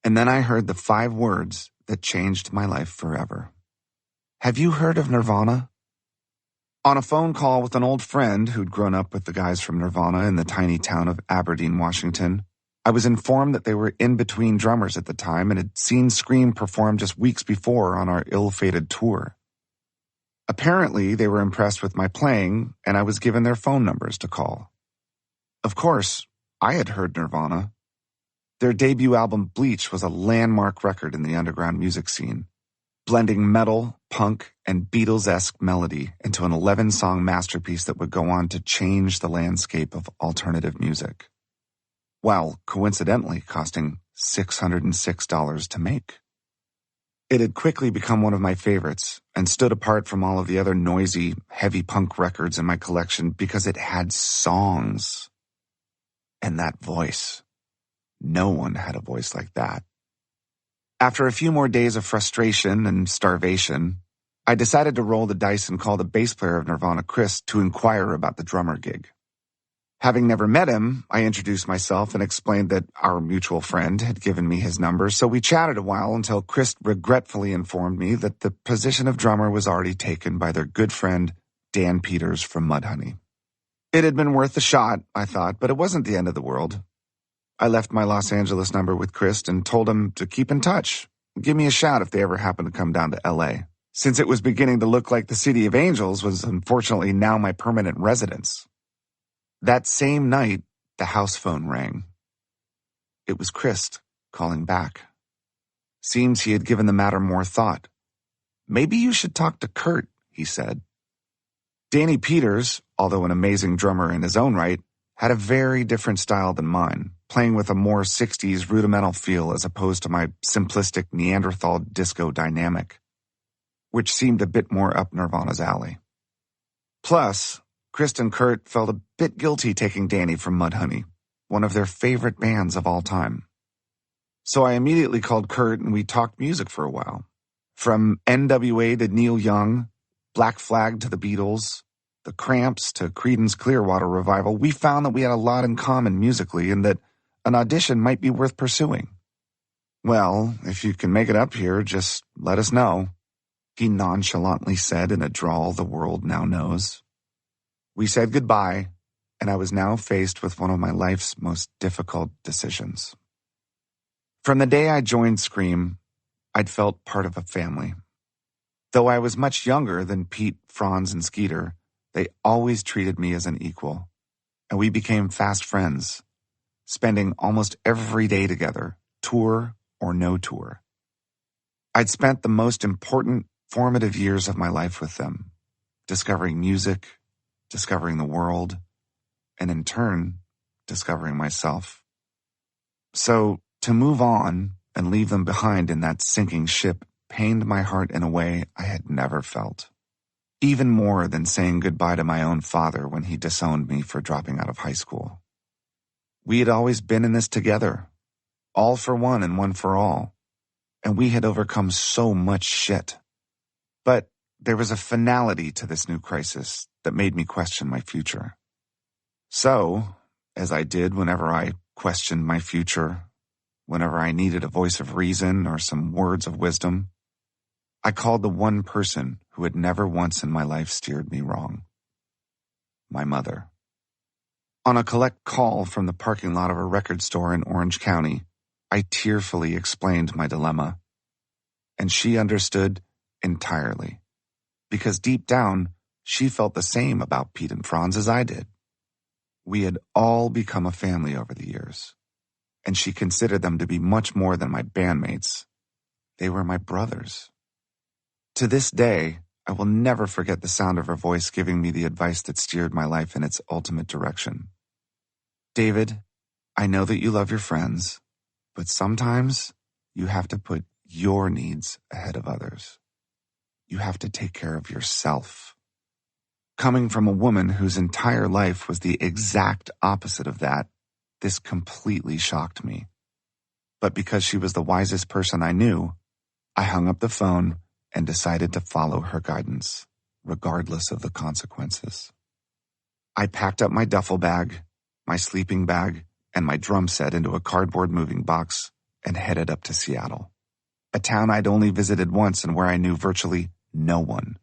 And then I heard the 5 words that changed my life forever. Have you heard of Nirvana? On a phone call with an old friend who'd grown up with the guys from Nirvana in the tiny town of Aberdeen, Washington, I was informed that they were in between drummers at the time and had seen Scream perform just weeks before on our ill-fated tour. Apparently, they were impressed with my playing, and I was given their phone numbers to call. Of course, I had heard Nirvana. Their debut album, Bleach, was a landmark record in the underground music scene, blending metal, punk, and Beatles-esque melody into an 11-song masterpiece that would go on to change the landscape of alternative music, while coincidentally costing $606 to make. It had quickly become one of my favorites and stood apart from all of the other noisy, heavy punk records in my collection because it had songs. And that voice. No one had a voice like that. After a few more days of frustration and starvation, I decided to roll the dice and call the bass player of Nirvana, Krist, to inquire about the drummer gig. Having never met him, I introduced myself and explained that our mutual friend had given me his number, so we chatted a while until Krist regretfully informed me that the position of drummer was already taken by their good friend, Dan Peters from Mudhoney. It had been worth a shot, I thought, but it wasn't the end of the world. I left my Los Angeles number with Krist and told him to keep in touch. Give me a shout if they ever happen to come down to L.A., since it was beginning to look like the City of Angels was unfortunately now my permanent residence. That same night, the house phone rang. It was Krist calling back. Seems he had given the matter more thought. Maybe you should talk to Kurt, he said. Danny Peters, although an amazing drummer in his own right, had a very different style than mine, playing with a more 60s rudimental feel as opposed to my simplistic Neanderthal disco dynamic, which seemed a bit more up Nirvana's alley. Plus, Krist and Kurt felt a bit guilty taking Danny from Mudhoney, one of their favorite bands of all time. So I immediately called Kurt and we talked music for a while. From NWA to Neil Young, Black Flag to the Beatles, the Cramps to Creedence Clearwater Revival, we found that we had a lot in common musically and that an audition might be worth pursuing. Well, if you can make it up here, just let us know, he nonchalantly said in a drawl the world now knows. We said goodbye, and I was now faced with one of my life's most difficult decisions. From the day I joined Scream, I'd felt part of a family. Though I was much younger than Pete, Franz, and Skeeter, they always treated me as an equal, and we became fast friends, spending almost every day together, tour or no tour. I'd spent the most important, formative years of my life with them, discovering music, discovering the world, and in turn, discovering myself. So, to move on and leave them behind in that sinking ship pained my heart in a way I had never felt. Even more than saying goodbye to my own father when he disowned me for dropping out of high school. We had always been in this together, all for one and one for all, and we had overcome so much shit. But there was a finality to this new crisis that made me question my future. So, as I did whenever I questioned my future, whenever I needed a voice of reason or some words of wisdom, I called the one person who had never once in my life steered me wrong. My mother. On a collect call from the parking lot of a record store in Orange County, I tearfully explained my dilemma. And she understood entirely. Because deep down, she felt the same about Pete and Franz as I did. We had all become a family over the years, and she considered them to be much more than my bandmates. They were my brothers. To this day, I will never forget the sound of her voice giving me the advice that steered my life in its ultimate direction. David, I know that you love your friends, but sometimes you have to put your needs ahead of others. You have to take care of yourself. Coming from a woman whose entire life was the exact opposite of that, this completely shocked me. But because she was the wisest person I knew, I hung up the phone and decided to follow her guidance, regardless of the consequences. I packed up my duffel bag, my sleeping bag, and my drum set into a cardboard moving box and headed up to Seattle, a town I'd only visited once and where I knew virtually no one,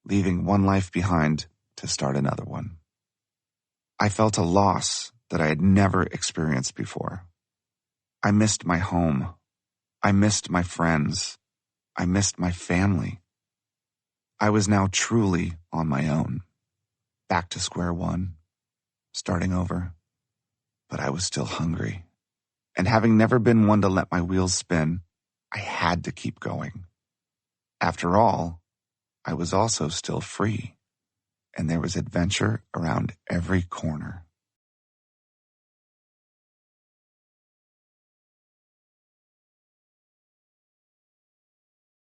leaving one life behind to start another one. I felt a loss that I had never experienced before. I missed my home. I missed my friends. I missed my family. I was now truly on my own, back to square one, starting over. But I was still hungry. And having never been one to let my wheels spin, I had to keep going. After all, I was also still free, and there was adventure around every corner.